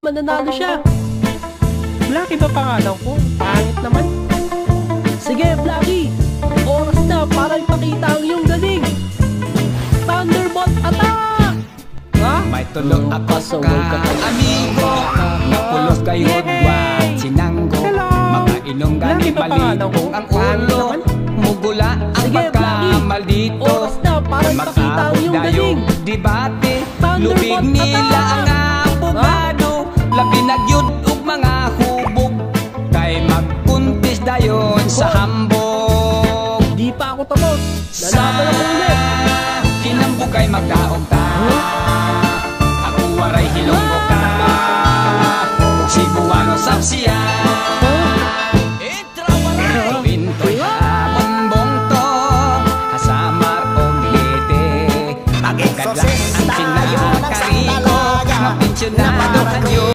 mananalo siya. Blacky ba pangalan ko? Pangit naman. Sige, Blacky. Oras na para ipakita ang iyong galing. Thunderbolt attack! Ha? May tulog ako sa amigo. Napulog kayo at sinanggo. Mga inong gani malibong ang ulo. Mugula ang pagkamal dito. Oras na para ipakita ang iyong galing. Debate, Thunderbolt lubig nila ang